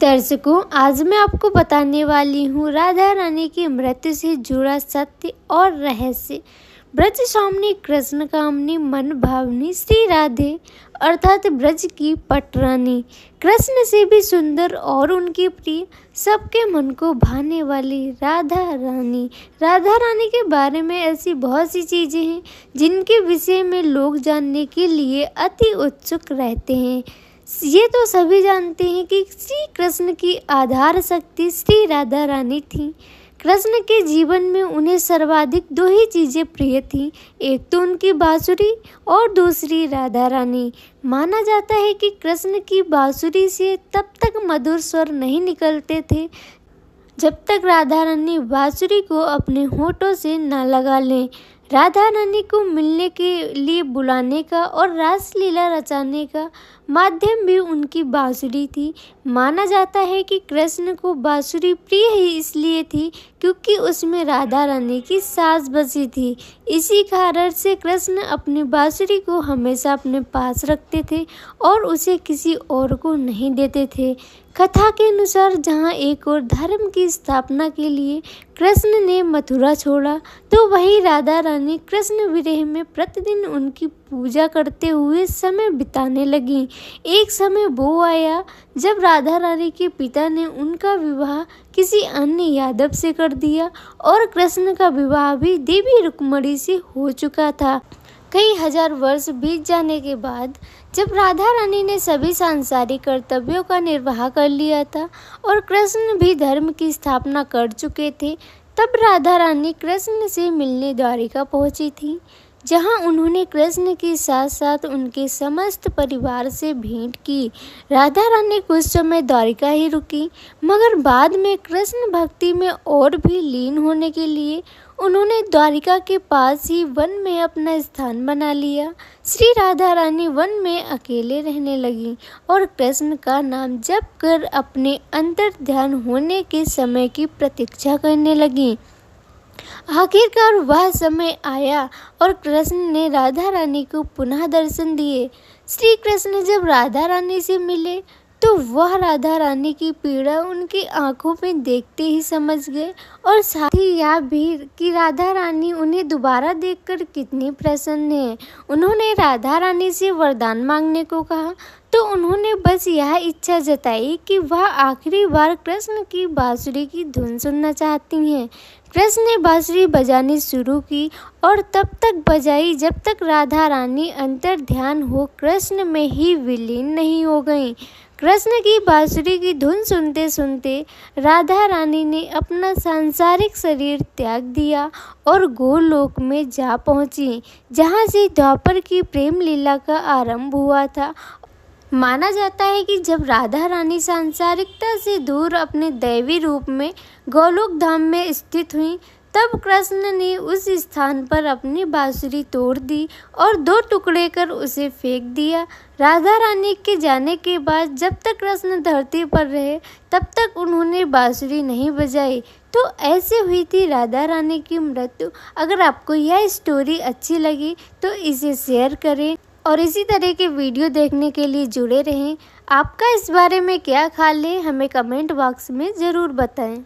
दर्शकों, आज मैं आपको बताने वाली हूँ राधा रानी की मृत्यु से जुड़ा सत्य और रहस्य। ब्रज स्वामिनी कृष्ण कामनी मन भावनी श्री राधे अर्थात ब्रज की पटरानी, कृष्ण से भी सुंदर और उनकी प्रिय, सबके मन को भाने वाली राधा रानी के बारे में ऐसी बहुत सी चीज़ें हैं जिनके विषय में लोग जानने के लिए अति उत्सुक रहते हैं। ये तो सभी जानते हैं कि श्री कृष्ण की आधार शक्ति श्री राधा रानी थी। कृष्ण के जीवन में उन्हें सर्वाधिक दो ही चीज़ें प्रिय थीं, एक तो उनकी बांसुरी और दूसरी राधा रानी। माना जाता है कि कृष्ण की बांसुरी से तब तक मधुर स्वर नहीं निकलते थे जब तक राधा रानी बांसुरी को अपने होठों से न लगा लें। राधा रानी को मिलने के लिए बुलाने का और रासलीला रचाने का माध्यम भी उनकी बांसुरी थी। माना जाता है कि कृष्ण को बांसुरी प्रिय ही इसलिए थी क्योंकि उसमें राधा रानी की सांस बसी थी। इसी कारण से कृष्ण अपनी बांसुरी को हमेशा अपने पास रखते थे और उसे किसी और को नहीं देते थे। कथा के अनुसार जहाँ एक और धर्म की स्थापना के लिए कृष्ण ने मथुरा छोड़ा, तो वही राधा रानी कृष्ण विरह में प्रतिदिन उनकी पूजा करते हुए समय बिताने लगी। एक समय वो आया जब राधा रानी के पिता ने उनका विवाह किसी अन्य यादव से कर दिया और कृष्ण का विवाह भी देवी रुक्मणी से हो चुका था। कई हजार वर्ष बीत जाने के बाद जब राधा रानी ने सभी सांसारिक कर्तव्यों का निर्वाह कर लिया था और कृष्ण भी धर्म की स्थापना कर चुके थे, तब राधा रानी कृष्ण से मिलने द्वारिका पहुंची थी, जहां उन्होंने कृष्ण के साथ साथ उनके समस्त परिवार से भेंट की। राधा रानी कुछ समय द्वारिका ही रुकी, मगर बाद में कृष्ण भक्ति में और भी लीन होने के लिए उन्होंने द्वारिका के पास ही वन में अपना स्थान बना लिया। श्री राधा रानी वन में अकेले रहने लगी और कृष्ण का नाम जप कर अपने अंतर ध्यान होने के समय की प्रतीक्षा करने लगी। आखिरकार वह समय आया और कृष्ण ने राधा रानी को पुनः दर्शन दिए। श्री कृष्ण जब राधा रानी से मिले तो वह राधा रानी की पीड़ा उनकी आंखों में देखते ही समझ गए और साथ ही यह भी कि राधा रानी उन्हें दोबारा देखकर कितनी प्रसन्न है। उन्होंने राधा रानी से वरदान मांगने को कहा तो उन्होंने बस यह इच्छा जताई कि वह आखिरी बार कृष्ण की बांसुरी की धुन सुनना चाहती हैं। कृष्ण ने बांसुरी बजानी शुरू की और तब तक बजाई जब तक राधा रानी अंतर ध्यान हो कृष्ण में ही विलीन नहीं हो गईं। कृष्ण की बांसुरी की धुन सुनते सुनते राधा रानी ने अपना सांसारिक शरीर त्याग दिया और गोलोक में जा पहुंची, जहां से द्वापर की प्रेम लीला का आरंभ हुआ था। माना जाता है कि जब राधा रानी सांसारिकता से दूर अपने दैवी रूप में गोलोक धाम में स्थित हुई, तब कृष्ण ने उस स्थान पर अपनी बांसुरी तोड़ दी और दो टुकड़े कर उसे फेंक दिया। राधा रानी के जाने के बाद जब तक कृष्ण धरती पर रहे तब तक उन्होंने बांसुरी नहीं बजाई। तो ऐसे हुई थी राधा रानी की मृत्यु। अगर आपको यह स्टोरी अच्छी लगी तो इसे शेयर करें और इसी तरह के वीडियो देखने के लिए जुड़े रहें। आपका इस बारे में क्या ख्याल है, हमें कमेंट बॉक्स में ज़रूर बताएं।